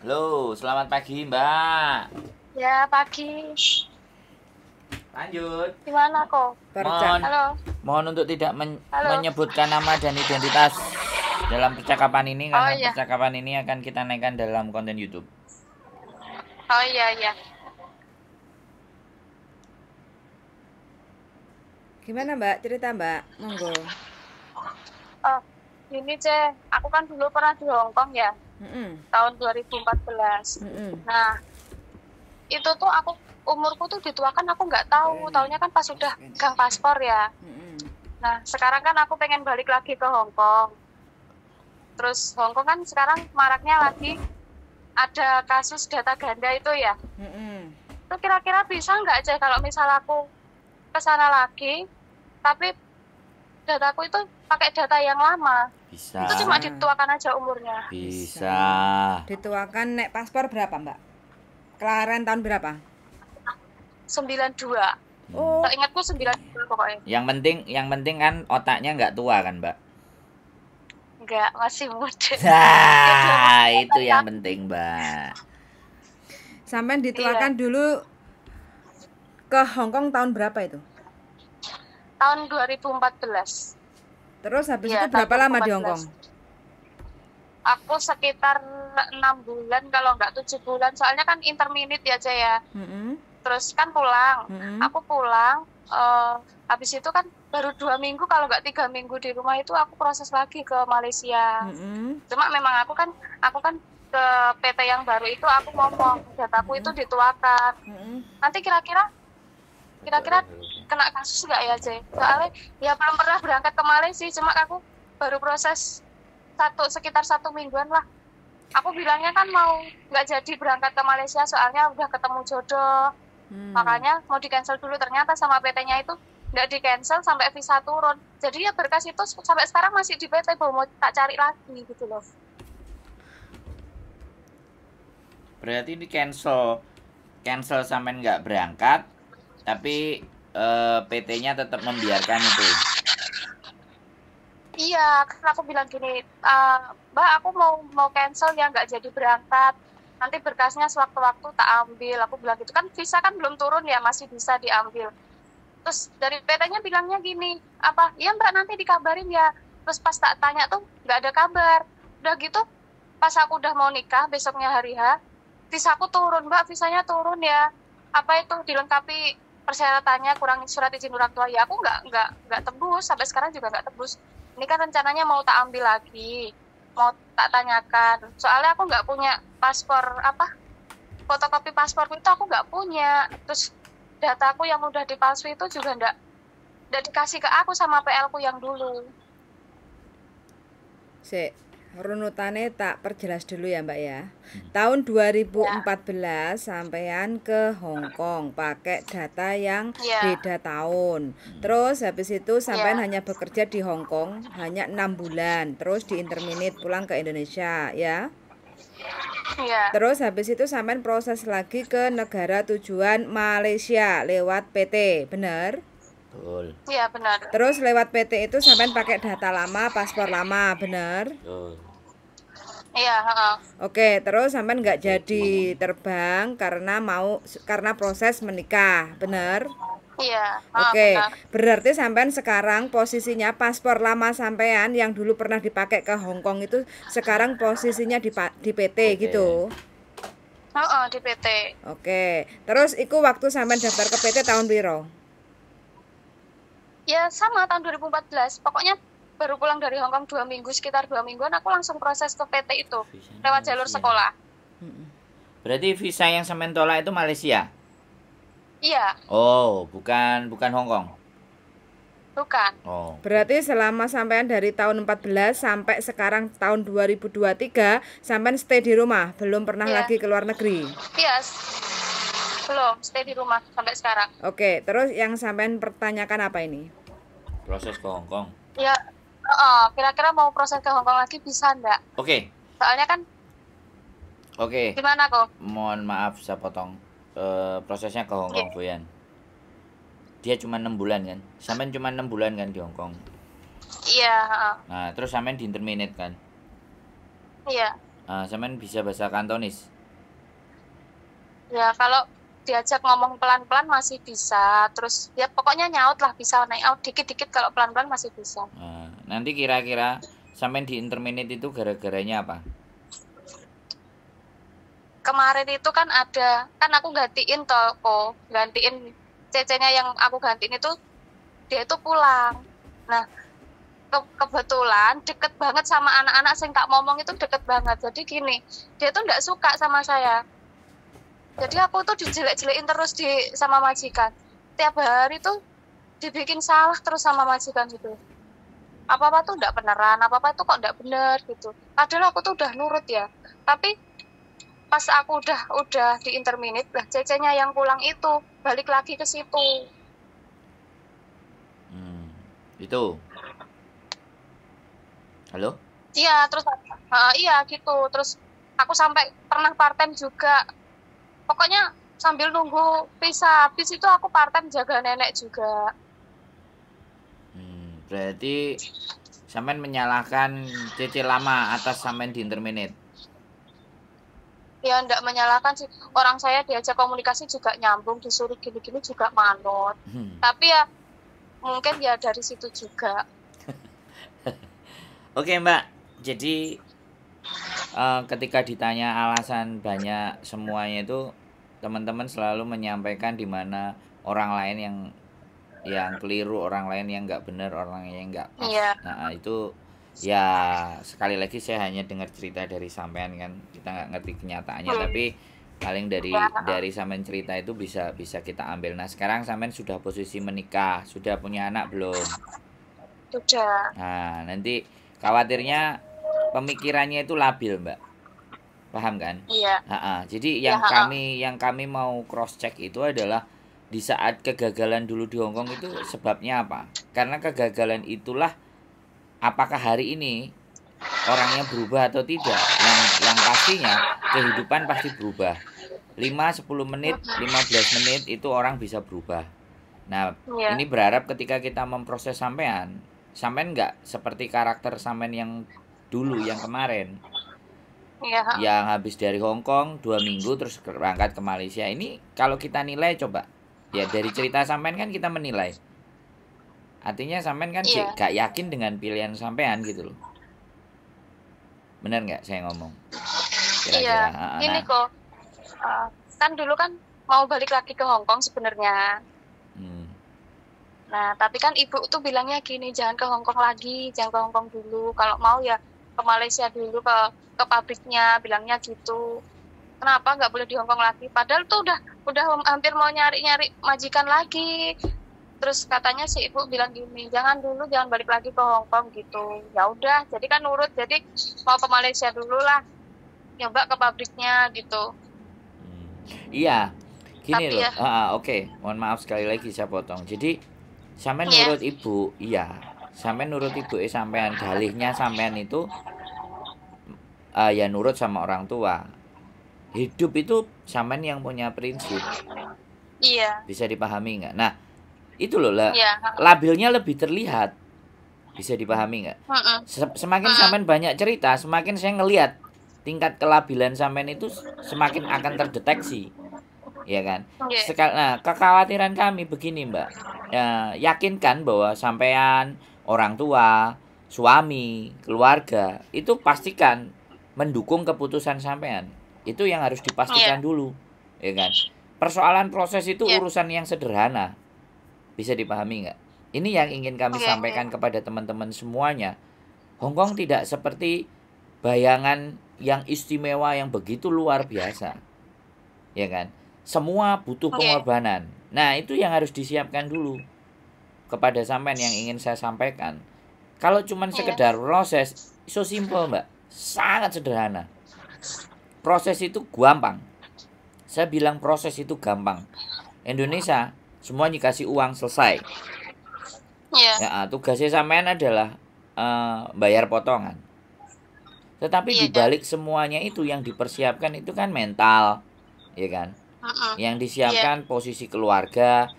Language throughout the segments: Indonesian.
Halo, selamat pagi Mbak. Ya, pagi. Lanjut. Gimana kok? Mohon, Halo, mohon untuk tidak halo. menyebutkan nama dan identitas dalam percakapan ini Oh karena iya, percakapan ini akan kita naikkan dalam konten YouTube. oh iya, iya. Gimana Mbak? Cerita Mbak, monggo. Oh, ini Ceh, aku kan dulu pernah di Hong Kong ya, Mm-mm. tahun 2014. Mm-mm. Nah, itu tuh umurku tuh dituakan aku nggak tahu. Taunya kan pas sudah gang paspor ya. Mm-mm. Nah, sekarang kan aku pengen balik lagi ke Hong Kong. Terus Hong Kong kan sekarang maraknya lagi ada kasus data ganda itu ya. Mm-mm. Itu kira-kira bisa nggak Ceh kalau misal aku ke sana lagi, tapi dataku itu pakai data yang lama. Bisa. Itu cuma dituakan aja umurnya. Bisa. Dituakan nek paspor berapa Mbak? Kelahiran tahun berapa? 92. Oh, Ingatku 92 pokoknya. Yang penting kan otaknya nggak tua kan Mbak? Enggak, masih muda. Nah, itu yang penting Mbak. sampai dituakan dulu ke Hong Kong tahun berapa itu? Tahun 2014. Terus habis Iya, itu berapa tahun lama di 2014. Hong Kong? Aku sekitar 6 bulan kalau enggak 7 bulan. Soalnya kan interminute ya, Cah ya. Mm-mm. Terus kan pulang. Mm-mm. Aku pulang, habis itu kan baru 2 minggu kalau enggak 3 minggu di rumah itu aku proses lagi ke Malaysia. Mm-mm. Cuma memang aku kan ke PT yang baru itu aku ngomong dataku itu dituakan. Mm-mm. Nanti kira-kira kena kasus nggak ya, Jay? Soalnya ya belum pernah berangkat ke Malaysia, cuma aku baru proses sekitar 1 mingguan lah. Aku bilangnya kan mau nggak jadi berangkat ke Malaysia soalnya udah ketemu jodoh. Makanya mau di cancel dulu, ternyata sama PT-nya itu nggak di cancel sampai visa turun. Jadi ya berkas itu sampai sekarang masih di PT, mau tak cari lagi gitu loh. Berarti ini cancel sampai nggak berangkat, tapi PT-nya tetap membiarkan itu. Iya, karena aku bilang gini, Mbak, aku mau cancel ya, nggak jadi berangkat. Nanti berkasnya sewaktu-waktu tak ambil. Aku bilang gitu kan, visa kan belum turun ya, masih bisa diambil. Terus dari PT-nya bilangnya gini, apa? Iya Mbak, nanti dikabarin ya. Terus pas tak tanya tuh nggak ada kabar. Udah gitu, pas aku udah mau nikah besoknya hari H, visa aku turun Mbak, visanya turun ya. Apa itu dilengkapi persyaratannya, kurang surat izin orang tua ya. Aku nggak tebus, sampai sekarang juga nggak tebus. Ini kan rencananya mau tak ambil lagi, mau tak tanyakan. Soalnya aku nggak punya paspor fotokopi pasporku itu aku nggak punya. Terus dataku yang udah dipalsu itu juga nggak dikasih ke aku sama PL ku yang dulu. Sik, runutane tak perjelas dulu ya Mbak ya. Tahun 2014 sampean ke Hong Kong pakai data yang beda tahun. Terus habis itu sampean hanya bekerja di Hong Kong hanya 6 bulan. Terus diinterminate pulang ke Indonesia ya. Iya. Terus habis itu sampean proses lagi ke negara tujuan Malaysia lewat PT, bener? Betul. Iya benar. Terus lewat PT itu sampean pakai data lama, paspor lama, bener? Betul. Iya, Oke, terus sampean nggak jadi terbang karena proses menikah, bener? Iya. Oke, Benar. berarti sampean sekarang posisinya paspor lama sampean yang dulu pernah dipakai ke Hong Kong itu sekarang posisinya di PT gitu. Di PT. Oke, terus iku waktu sampean daftar ke PT tahun piro? Ya sama tahun 2014. Pokoknya baru pulang dari Hong Kong 2 minggu, sekitar 2 mingguan aku langsung proses ke PT itu lewat jalur sekolah. Berarti visa yang sampean tolak itu Malaysia? Iya. Oh, bukan Hong Kong. Bukan. Oh. Berarti selama sampean dari tahun 14 sampai sekarang tahun 2023 sampean stay di rumah, belum pernah lagi ke luar negeri. Iya. Belum, stay di rumah sampai sekarang. Oke, terus yang sampean pertanyakan apa ini? Proses ke Hong Kong. Ya, kira-kira mau proses ke Hong Kong lagi bisa enggak? Oke. Soalnya kan Oke. gimana kok? Mohon maaf saya potong. Prosesnya ke Hong Kong, Boyan. Dia cuma 6 bulan kan? Sampean cuma 6 bulan kan di Hong Kong? Iya, Nah, terus sampean di interminate kan? Iya. Sampean bisa bahasa Kantonis? Ya kalau diajak ngomong pelan-pelan masih bisa, terus ya pokoknya nyaut lah, bisa naik out dikit-dikit, kalau pelan-pelan masih bisa. Nanti kira-kira sampean di intermediate itu gara-garanya apa? Kemarin itu kan aku gantiin gantiin cecenya yang aku gantiin itu, dia itu pulang. Nah, kebetulan deket banget sama anak-anak yang tak ngomong itu, deket banget. Jadi gini, dia tuh nggak suka sama saya. Jadi aku tuh dijelek-jelekin terus sama majikan. Tiap hari tuh dibikin salah terus sama majikan gitu. Apa-apa tuh nggak beneran, apa-apa tuh kok nggak bener gitu. Padahal aku tuh udah nurut ya. Tapi pas aku udah di interminate lah, cecenya yang pulang itu balik lagi ke situ. Itu. Halo? Iya, terus iya gitu. Terus aku sampai pernah part-time juga. Pokoknya sambil nunggu visa habis itu aku part-time jaga nenek juga. Berarti sampean menyalahkan Cece lama atas sampean di interminate? Ya enggak menyalahkan sih. Orang saya diajak komunikasi juga nyambung, disuruh gini-gini juga manut. Tapi ya mungkin ya dari situ juga. Oke Mbak, jadi ketika ditanya alasan banyak semuanya itu teman-teman selalu menyampaikan di mana orang lain yang keliru, orang lain yang nggak benar, orang lain yang nggak pas. Iya. Nah itu ya sekali lagi saya hanya dengar cerita dari sampean kan, kita nggak ngerti kenyataannya, tapi paling dari sampean cerita itu bisa kita ambil. Nah sekarang sampean sudah posisi menikah, sudah punya anak belum? Sudah. Nah nanti khawatirnya pemikirannya itu labil Mbak, paham kan? Iya. Jadi yang kami mau cross check itu adalah di saat kegagalan dulu di Hongkong itu sebabnya apa? Karena kegagalan itulah apakah hari ini orangnya berubah atau tidak. Yang pastinya kehidupan pasti berubah. 5-10 menit, 15 menit itu orang bisa berubah. Nah, ini berharap ketika kita memproses sampean nggak seperti karakter sampean yang dulu, yang kemarin. Yang habis dari Hongkong 2 minggu terus berangkat ke Malaysia. Ini kalau kita nilai coba, ya dari cerita sampean kan kita menilai. Artinya sampean kan gak yakin dengan pilihan sampean gitu loh. Bener nggak saya ngomong? Kira-kira. Ini kok kan dulu kan mau balik lagi ke Hongkong sebenarnya. Nah, tapi kan ibu tuh bilangnya gini, jangan ke Hongkong lagi, jangan ke Hongkong dulu. Kalau mau ya ke Malaysia dulu, ke pabriknya, bilangnya gitu. Kenapa nggak boleh di Hongkong lagi? Padahal tuh udah hampir mau nyari majikan lagi. Terus katanya si ibu bilang gini, jangan balik lagi ke Hongkong gitu. Ya udah, jadi kan nurut. Jadi mau ke Malaysia dulu lah, nyoba ke pabriknya gitu. Iya, gini loh. Oke, mohon maaf sekali lagi saya potong. Jadi sampean nurut ibu, iya. Sampean nurut ibu sampean, dalihnya sampean itu ya nurut sama orang tua. Hidup itu sampean yang punya prinsip. Iya. Bisa dipahami nggak? Nah, itu loh lah. Labilnya lebih terlihat. Bisa dipahami nggak? Semakin sampean banyak cerita, semakin saya ngelihat tingkat kelabilan sampean itu semakin akan terdeteksi. Ya kan? Nah, kekhawatiran kami begini, Mbak. Yakinkan bahwa sampean, orang tua, suami, keluarga itu pastikan mendukung keputusan sampean. Itu yang harus dipastikan dulu, ya kan? Persoalan proses itu urusan yang sederhana. Bisa dipahami nggak? Ini yang ingin kami sampaikan kepada teman-teman semuanya. Hongkong tidak seperti bayangan yang istimewa yang begitu luar biasa. Ya kan? Semua butuh pengorbanan. Nah, itu yang harus disiapkan dulu kepada sampean yang ingin saya sampaikan. Kalau cuma sekedar proses, so simple, Mbak. Sangat sederhana. Proses itu gampang. Saya bilang proses itu gampang. Indonesia semua dikasih uang selesai. Ya, tugasnya sampean adalah bayar potongan. Tetapi dibalik semuanya itu yang dipersiapkan itu kan mental, ya kan? Yang disiapkan posisi keluarga.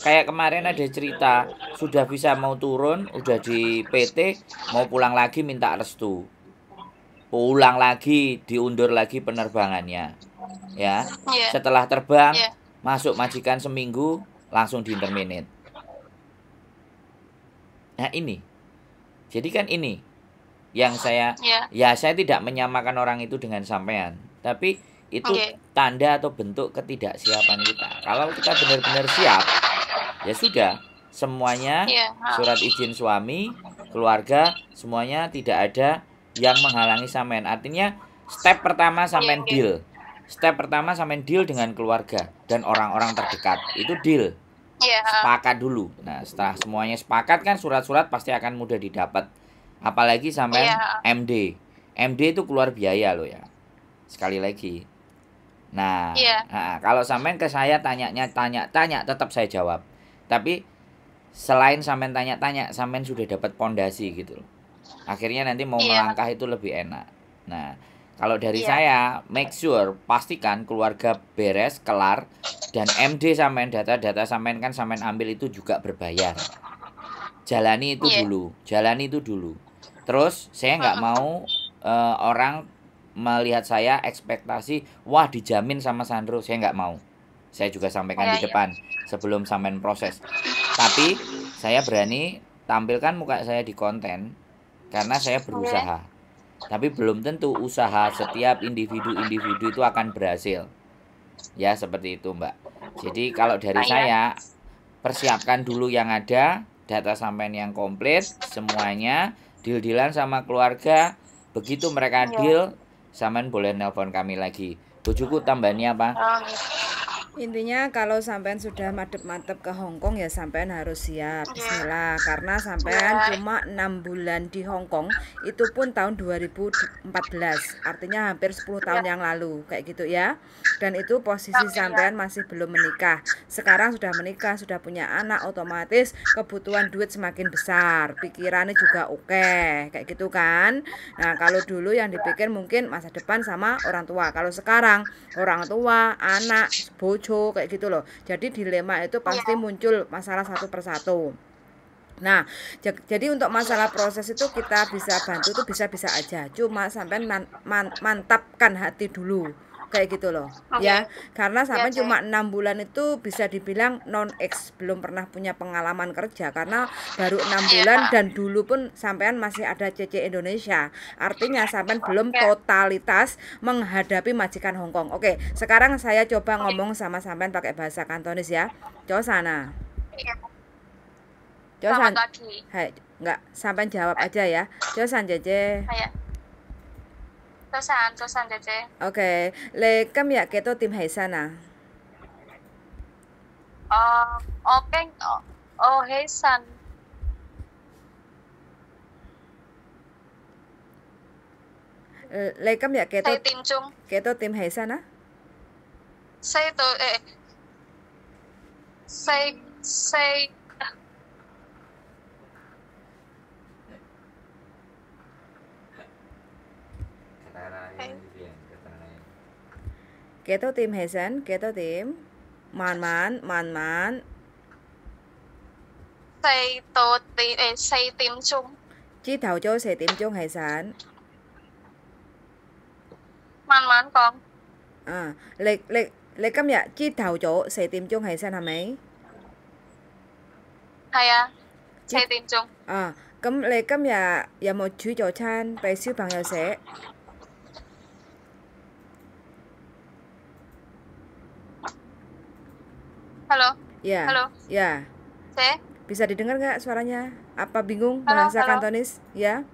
Kayak kemarin ada cerita sudah bisa mau turun, udah di PT, mau pulang lagi minta restu. pulang lagi, diundur lagi penerbangannya. Ya. Setelah terbang, masuk majikan seminggu, langsung di-terminate. Nah, ini. Jadi kan ini yang saya saya tidak menyamakan orang itu dengan sampean, tapi itu tanda atau bentuk ketidaksiapan kita. Kalau kita benar-benar siap, ya sudah, semuanya surat izin suami, keluarga, semuanya tidak ada yang menghalangi sampean. Artinya step pertama sampean deal. Step pertama sampean deal dengan keluarga dan orang-orang terdekat. Itu deal. Sepakat dulu. Nah, setelah semuanya sepakat kan surat-surat pasti akan mudah didapat. Apalagi sampean MD. MD itu keluar biaya loh ya. Sekali lagi. Nah, kalau sampean ke saya tanya tetap saya jawab. Tapi selain sampean tanya-tanya, sampean sudah dapat pondasi gitu loh. Akhirnya nanti mau melangkah itu lebih enak. Nah, kalau dari saya, make sure, pastikan keluarga beres, kelar, dan MD sampean, data-data sampean kan sampean ambil itu juga berbayar. Jalani itu dulu. Terus saya nggak mau orang melihat saya ekspektasi, wah dijamin sama Sandro, saya nggak mau. Saya juga sampaikan di depan sebelum sampean proses. Tapi saya berani tampilkan muka saya di konten karena saya berusaha. Tapi belum tentu usaha setiap individu-individu itu akan berhasil. Ya, seperti itu, Mbak. Jadi kalau dari saya, persiapkan dulu yang ada, data sampean yang komplit, semuanya, deal-dealan sama keluarga. Begitu mereka deal, sampean boleh nelpon kami lagi. Bojoku tambahannya apa? Intinya kalau sampean sudah madep-madep ke Hong Kong ya sampean harus siap. Bismillah, karena sampean cuma 6 bulan di Hong Kong, itu pun tahun 2014. Artinya hampir 10 tahun yang lalu kayak gitu ya. Dan itu posisi sampean masih belum menikah. Sekarang sudah menikah, sudah punya anak, otomatis kebutuhan duit semakin besar. Pikirannya juga oke, kayak gitu kan. Nah, kalau dulu yang dipikir mungkin masa depan sama orang tua. Kalau sekarang orang tua, anak, bojo kayak gitu loh. Jadi dilema itu pasti muncul masalah satu persatu. Nah, jadi untuk masalah proses itu kita bisa bantu tuh bisa-bisa aja. Cuma sampai mantapkan hati dulu. Kayak gitu loh. Ya, karena sampai cuma 6 bulan itu bisa dibilang non-ex, belum pernah punya pengalaman kerja karena baru 6 bulan dan dulu pun sampean masih ada CC Indonesia. Artinya sampean belum totalitas menghadapi majikan Hong Kong. Oke, sekarang saya coba ngomong sama sampean pakai bahasa Kantonis ya. Sana. Josan. Hai, enggak, sampean jawab aja ya. Josan Jeje. Josan Jeje. OK, Lê今日幾多點起身啊？我起身你今日幾多4點鐘？幾多點起身啊？4到4。幾多點起身？幾多點？慢慢。4點鐘。朝頭早4點鐘起身。慢慢講。你今日朝頭早4點鐘起身係咪？係啊，4點鐘。咁你今日有冇煮早餐俾小朋友食？Halo. Ya. Halo. Ya. Bisa didengar nggak suaranya? Apa bingung bahasa Kantonis? Ya.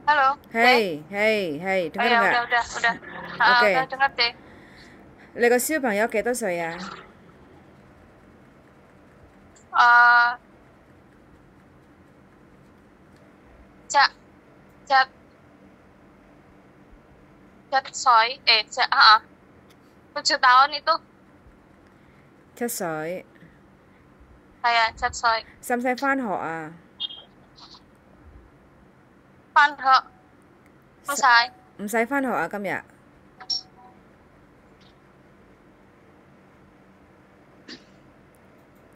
Halo. Hey, dengar nggak? Udah. Oke. Udah dengar deh. 你個小朋友幾多歲啊？7 tahun itu. 7歲。係啊，7歲。使唔使返學啊？返學唔使。唔使返學啊？今日？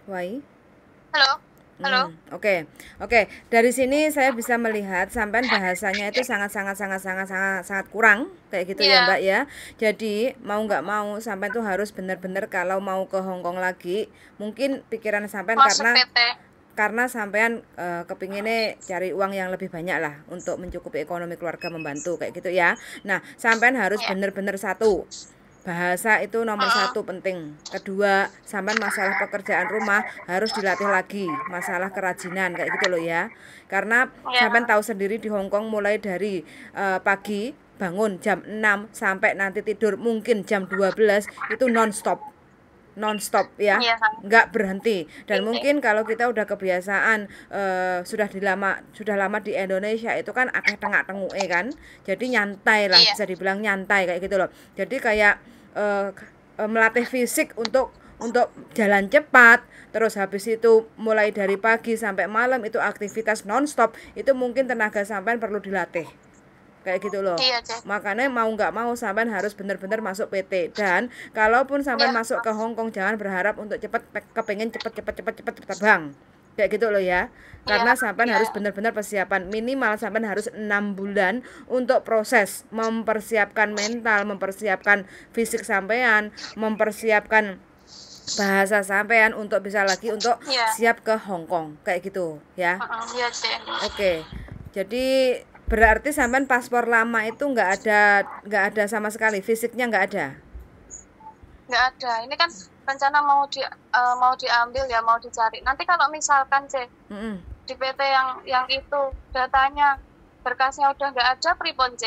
喂。Halo. Halo. Oke. Dari sini saya bisa melihat sampean bahasanya itu sangat kurang kayak gitu ya Mbak ya. Jadi mau nggak mau sampean tuh harus benar-benar kalau mau ke Hong Kong lagi, mungkin pikiran sampean karena sampean kepinginnya cari uang yang lebih banyak lah untuk mencukupi ekonomi keluarga, membantu kayak gitu ya. Nah, sampean harus benar-benar satu, bahasa itu nomor satu penting. Kedua, sampean masalah pekerjaan rumah harus dilatih lagi, masalah kerajinan kayak gitu loh ya. Karena sampean tahu sendiri di Hong Kong mulai dari pagi bangun jam 6 sampai nanti tidur mungkin jam 12 itu non-stop ya, nggak berhenti. Dan mungkin kalau kita udah kebiasaan sudah lama di Indonesia itu kan akeh tengak-tenguke kan, jadi nyantai lah, bisa dibilang nyantai kayak gitu loh. Jadi kayak melatih fisik untuk jalan cepat, terus habis itu mulai dari pagi sampai malam itu aktivitas nonstop, itu mungkin tenaga sampean perlu dilatih kayak gitu loh. Makanya mau nggak mau sampean harus benar-benar masuk PT. Dan kalaupun sampean masuk ke Hong Kong, jangan berharap untuk kepengen cepet terbang kayak gitu loh ya. Karena sampean harus benar-benar persiapan, minimal sampean harus 6 bulan untuk proses mempersiapkan mental, mempersiapkan fisik sampean, mempersiapkan bahasa sampean untuk bisa lagi untuk siap ke Hong Kong kayak gitu ya. Oke. Jadi berarti sampean paspor lama itu nggak ada sama sekali, fisiknya nggak ada. Ini kan rencana mau diambil ya, mau dicari. Nanti kalau misalkan di PT yang itu datanya berkasnya udah nggak ada, pripun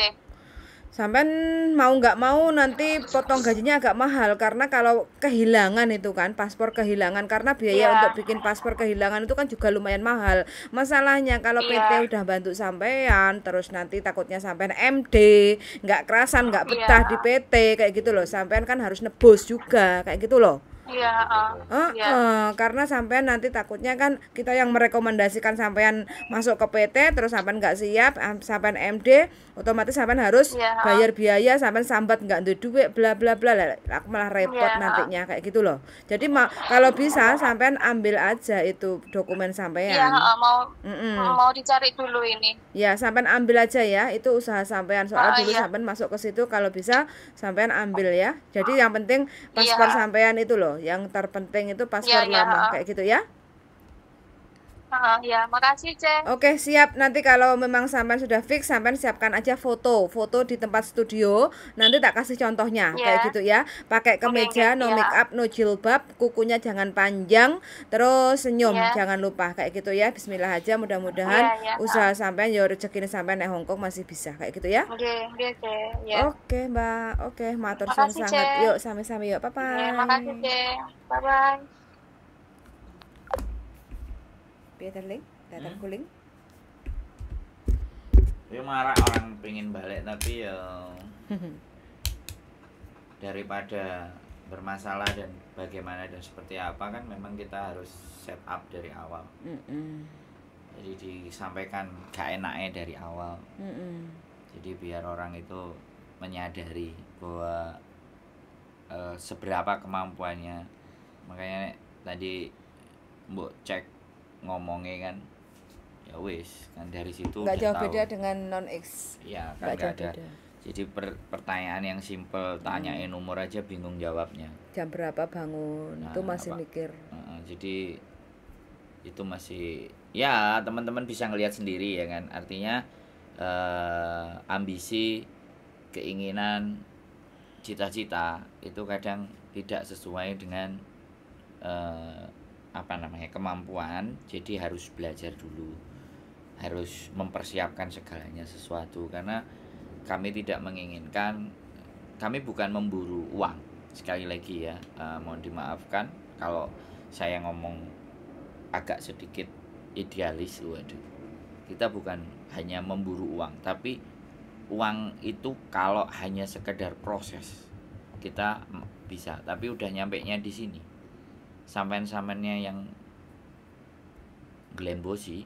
sampean mau nggak mau nanti potong gajinya agak mahal, karena kalau kehilangan itu kan paspor kehilangan, karena biaya untuk bikin paspor kehilangan itu kan juga lumayan mahal. Masalahnya kalau PT udah bantu sampean, terus nanti takutnya sampean MD nggak kerasan, nggak betah di PT kayak gitu loh, sampean kan harus nebus juga kayak gitu loh. Karena sampean nanti takutnya kan kita yang merekomendasikan sampean masuk ke PT, terus sampean nggak siap, sampean MD, otomatis sampean harus bayar biaya, sampean sambat nggak ada duit, bla bla bla, aku malah repot nantinya kayak gitu loh. Jadi kalau bisa sampean ambil aja itu dokumen sampean. Mau dicari dulu ini. Ya, sampean ambil aja ya, itu usaha sampean, soalnya dulu sampean masuk ke situ, kalau bisa sampean ambil ya. Jadi yang penting paspor sampean itu loh, yang terpenting itu paspor lama kayak gitu ya. Makasih Oke, siap. Nanti kalau memang sampean sudah fix, sampean siapkan aja foto di tempat studio, nanti tak kasih contohnya kayak gitu ya. Pakai kemeja, no make up, no jilbab, kukunya jangan panjang, terus senyum jangan lupa kayak gitu ya. Bismillah aja, mudah-mudahan usaha sampean ya rezeki sampean di Hong Kong masih bisa kayak gitu ya. Oke, Mbak. Oke, matur suwun sangat. Yuk sami-sami yuk. Bye-bye. Makasih bye-bye. Darling, datang kuling. Ya marah orang pengen balik, tapi ya daripada bermasalah dan bagaimana dan seperti apa, kan memang kita harus set up dari awal. Jadi disampaikan gak enaknya dari awal. Jadi biar orang itu menyadari bahwa seberapa kemampuannya. Makanya tadi Mbok cek ngomongnya kan, ya wis kan dari situ nggak jauh beda dengan non-X. Ya kan nggak ada. Jadi pertanyaan yang simpel, tanyain umur aja bingung jawabnya. Jam berapa bangun, itu masih mikir. Jadi itu masih, ya teman-teman bisa ngelihat sendiri ya kan. Artinya ambisi, keinginan, cita-cita itu kadang tidak sesuai dengan kemampuan. Jadi harus belajar dulu, harus mempersiapkan segalanya sesuatu, karena kami tidak menginginkan, kami bukan memburu uang. Sekali lagi ya, mohon dimaafkan kalau saya ngomong agak sedikit idealis. Waduh, kita bukan hanya memburu uang, tapi uang itu kalau hanya sekedar proses kita bisa, tapi udah nyampenya di sini sampean-sampeannya yang glembosi,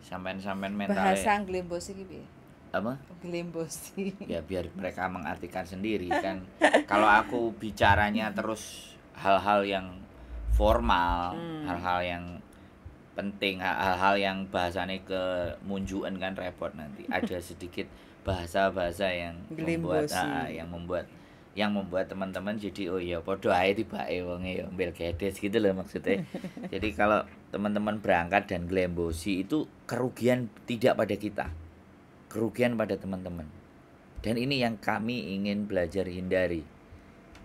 sampean-sampean mentalnya. Bahasa glembosi gitu ya? Apa? Glembosi. Ya biar mereka mengartikan sendiri kan. Kalau aku bicaranya terus hal-hal yang formal, hal-hal yang penting, hal-hal yang bahasanya kemunjuan kan repot nanti. Ada sedikit bahasa-bahasa yang membuat teman-teman jadi oh ya podo ae tibake wonge ya mbel gedes gitu loh maksudnya. Jadi kalau teman-teman berangkat dan glembosi itu kerugian tidak pada kita, kerugian pada teman-teman. Dan ini yang kami ingin belajar hindari.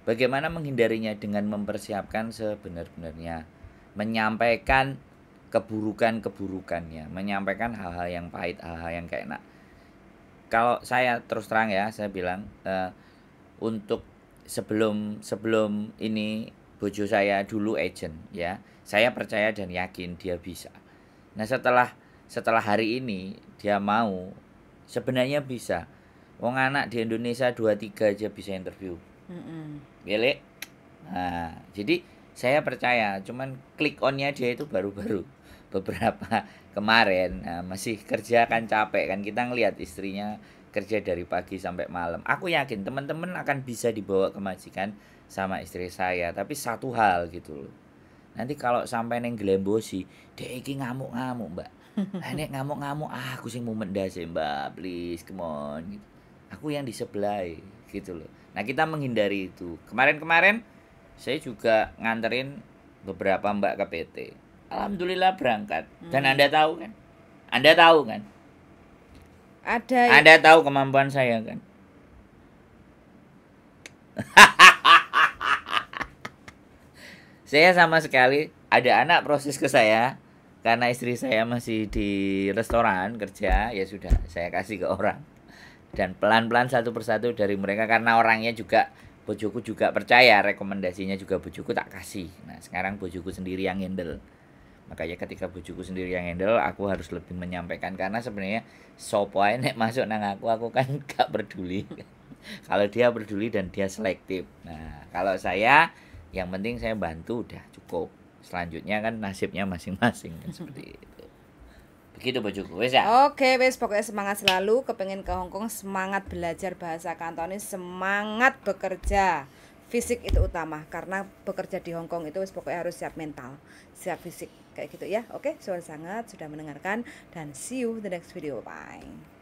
Bagaimana menghindarinya? Dengan mempersiapkan sebenar-benarnya, menyampaikan keburukannya, menyampaikan hal-hal yang pahit, hal-hal yang gak enak. Kalau saya terus terang ya, saya bilang untuk sebelum ini bojo saya dulu agent ya, saya percaya dan yakin dia bisa. Nah setelah hari ini dia mau, sebenarnya bisa. Wong anak di Indonesia 2-3 aja bisa interview. Belek. Nah, jadi saya percaya, cuman click on-nya dia itu baru-baru beberapa kemarin. Nah, masih kerja kan capek kan, kita ngelihat istrinya kerja dari pagi sampai malam. Aku yakin teman-teman akan bisa dibawa ke majikan sama istri saya, tapi satu hal gitu loh. Nanti kalau sampai neng glembosi, dek iki ngamuk-ngamuk, Mbak. Nek ngamuk-ngamuk, aku sing mumet ndase, Mbak, please come on gitu. Aku yang di sebelah gitu loh. Nah, kita menghindari itu. Kemarin saya juga nganterin beberapa Mbak ke PT. Alhamdulillah berangkat. Dan Anda tahu kan? Anda tahu kemampuan saya kan? Saya sama sekali ada anak proses ke saya karena istri saya masih di restoran kerja, ya sudah saya kasih ke orang. Dan pelan-pelan satu persatu dari mereka, karena orangnya juga bojoku juga percaya, rekomendasinya juga bojoku tak kasih. Nah, sekarang bojoku sendiri yang handle. Makanya ketika bojoku sendiri yang handle, aku harus lebih menyampaikan, karena sebenarnya sopo ae nek masuk nang aku kan gak peduli. Kalau dia peduli dan dia selektif. Nah, kalau saya yang penting saya bantu udah cukup. Selanjutnya kan nasibnya masing-masing kan seperti itu. Begitu bojoku wis ya. Oke, wis pokoknya semangat selalu, kepengen ke Hongkong, semangat belajar bahasa Kantonis, semangat bekerja. Fisik itu utama, karena bekerja di Hongkong itu pokoknya harus siap mental, siap fisik kayak gitu ya. Oke, sudah mendengarkan dan see you the next video. Bye.